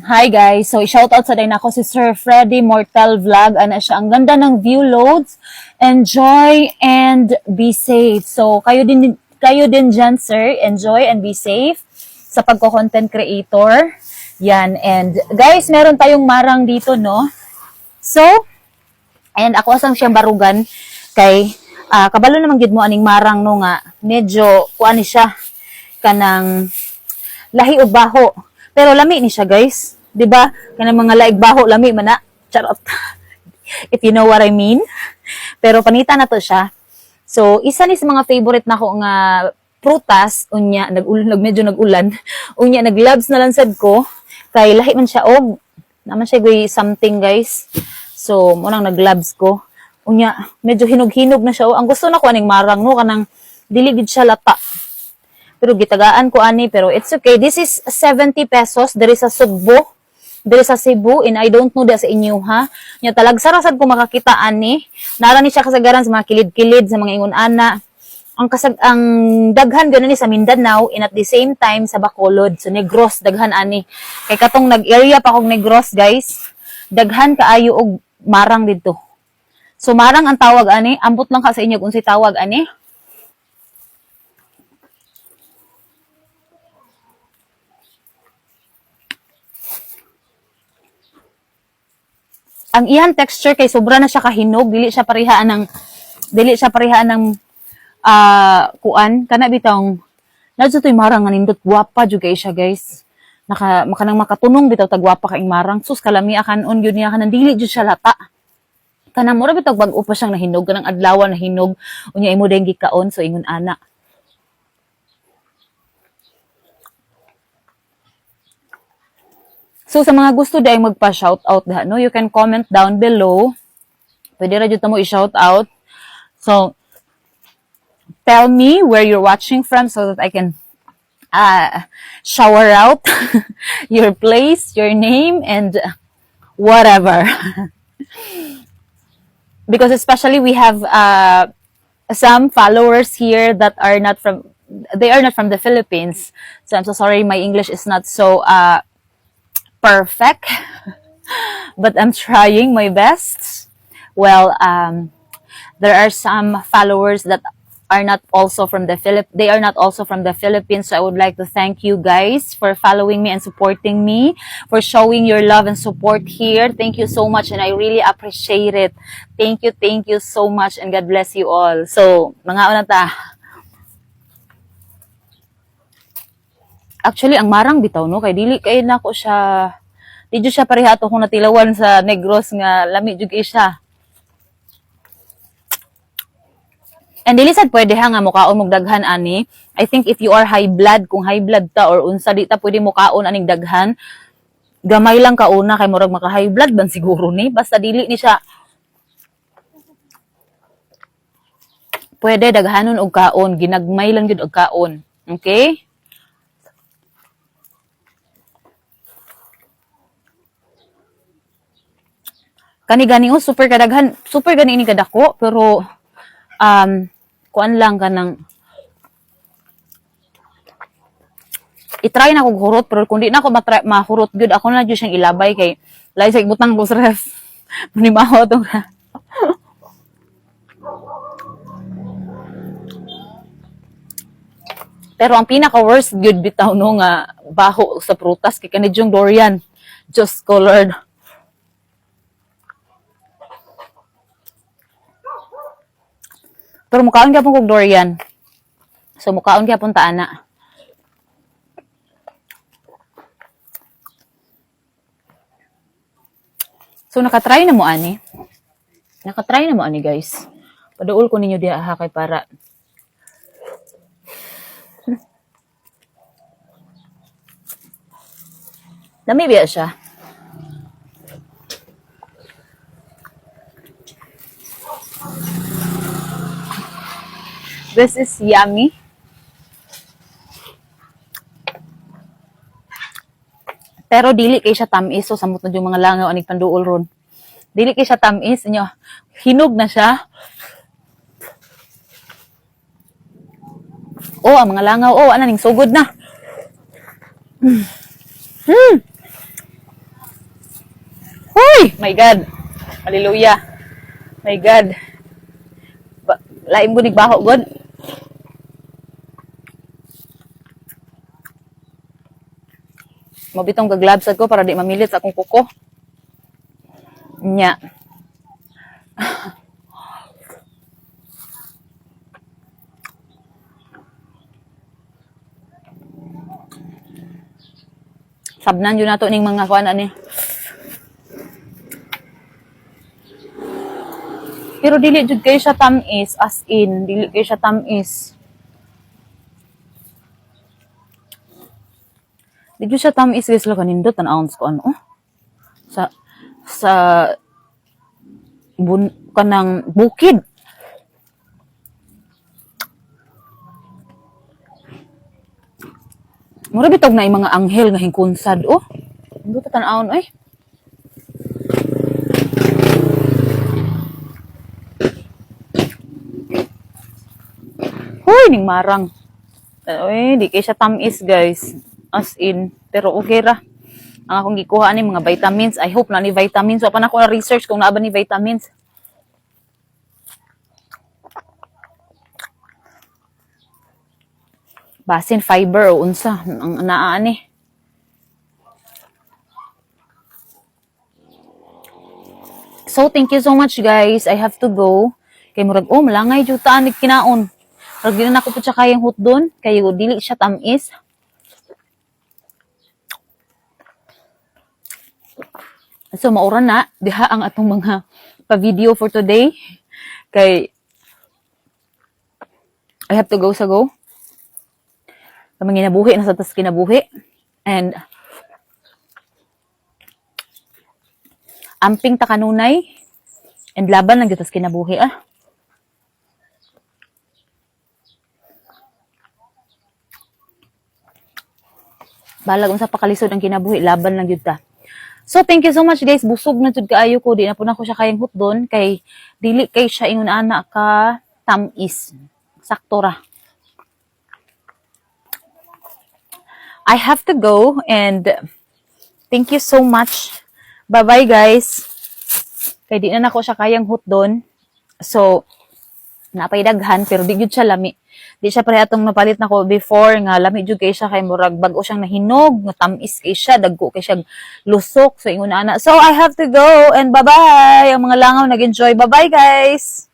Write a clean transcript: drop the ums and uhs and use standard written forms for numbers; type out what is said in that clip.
Hi guys. So, shoutout sa din ako si Sir Freddy Mortal Vlog. Ana siya. Ang ganda ng view loads. Enjoy and be safe. So, kayo din dyan, sir. Enjoy and be safe sa pagko-content creator. Yan. And guys, meron tayong marang dito, no? So, and ako asang siyang barugan kay kabalo naman gid mo aning marang no nga medyo kuan ni siya kanang lahi og baho. Pero lami ni siya, guys. 'Di ba? Kanang mga laig baho lami man na. Charot. If you know what I mean. Pero panita na to siya. So, isa ni sa mga favorite nako nga prutas unya medyo nagulan. Unya naglabs na lang sad ko kay lahi man siya og naman siya gay something, guys. So, munang naglabs ko. Unya medyo hinog-hinog na siya. Ang gusto na ko aning marang no kanang dili gid siya lata. Pero gitagaan ko ani, pero it's okay. This is 70 pesos. There is sa Sugbo. There is sa Cebu. And I don't know da sa inyo, ha? Nya talagsarasad ko makakita ani. Nara ni siya kasagaran sa mga kilid-kilid, sa mga ingon ana. Ang daghan gano'n ni sa Mindanao and at the same time sa Bacolod. So Negros, daghan ani. Kay katong nag-area pa kong Negros, guys. Daghan kaayo og marang dito. So marang ang tawag ani. Ambot lang ka sa inyo kung si tawag ani. Ang iyang texture kay sobra na siya kahinog, dili siya parihaan ng kuan kana bitong nadto toy marang nga nindot gwapa jud kay siya, guys. Makanang makatunong bitaw tag gwapa kaing marang. Sus kalami akanon gyud niya kanang dili jud siya lata. Kanang mura bitaw bag-o pa siyang nahinog kanang adlaw na hinog unya imo dayng gikaon so ingon ana. So, sa mga gusto dahil magpa-shoutout no, you can comment down below. Pwede ra jud ta mo i-shoutout. So, tell me where you're watching from so that I can shower out your place, your name, and whatever. Because especially we have some followers here that are not from the Philippines. So, I'm so sorry my English is not so perfect, but I'm trying my best. Well, there are some followers that are not also from the They are not also from the Philippines. So I would like to thank you guys for following me and supporting me, for showing your love and support here. Thank you so much, and I really appreciate it. Thank you so much, and God bless you all. So, mga una ta. Actually, ang marang bitaw no kay dili kay nako siya. Di jud siya pareha to kung natilawan sa Negros nga lami jud kay siya. And dili sad pwede ha nga mukaon mog daghan ani. I think if you are high blood, kung high blood ta or unsa di ta pwede mukaon aning daghan. Gamay lang kauna kay murag maka high blood ban siguro ni. Basta dili ni siya pwede daghanon og kaon, ginagmay lang jud og kaon. Okay? Kani gani super kadaghan, super gani ini kadako pero kuan lang kanang i-try na kog hurot pero kung di na ako mahurot gyud ako na jud siyang ilabay kay lain sa ibutang ko sa ref. Manimaho to. Pero ang pinaka worst gyud bitaw no nga baho sa prutas kay kanid yung durian. Just colored. Pero mukaon gyapon kog durian. So mukaon gyapon ta ana. So nakatry na mo ani. Nakatry na mo ani, guys. Paduol ko ninyo diha ha kay para Lami biya siya. This is yummy. Pero dili kay siya tamis. So, samot na yung mga langaw aning panduol ron. Dili kay siya tamis. Inyo, hinog na siya. Oh, ang mga langaw. Oh, ning sugod na. My God. Hallelujah. My God. Laim ko nigbaho, God. Mabitong gaglabsad ko para di mamilit sa akong kuko. Nya. Sabnan yun nato ning mga kuan ani. Pero dili jud kay siya tamis, as in dili kay siya tamis. Dili siya tamis guys, la kanindot an ounce ko ano. Sa kanang bukid. Mura bitog na yung mga anghel nga hingkunsad, oh. Hindi ta tan-awon, ay. Huy, ning marang. Uy, di kay siya tamis, guys. As in, pero okay ra. Ang akong gikuha ni mga vitamins. I hope na ni vitamins. So, pa na ako na-research kung naaba ni vitamins. Basin fiber o unsa ang naani. So thank you so much guys. I have to go. Kay murag malangay jud ta ani kinaon. Pag di na ako po siya kayang hutdon, kay dili siya tamis. So maura na diha ang atong mga pa-video for today. Kay I have to go sa go. Kamang kinabuhi, nasa tas kinabuhi. And, amping ta kanunay. And laban lang tas kinabuhi, ah. Balag unsa pa kalisod ang kinabuhi, laban lang yun ta. So, thank you so much guys. Busog na jud kaayo ko. Di na po na ko siya kayang hutdon. Kay, dili kay siya ingon ana ka tamis. Sakto ra. I have to go and thank you so much. Bye-bye guys. Kay di na nako siya kayang hutdon. So, napay daghan pero di gyud siya lami. Di siya pare atong napalit nako before nga lami jud kay siya kay murag bag-o siyang nahinog, nga tamis kay siya, dagko kay siya lusok. So ingon ana. So I have to go and bye-bye. Ang mga langaw nag-enjoy. Bye-bye guys.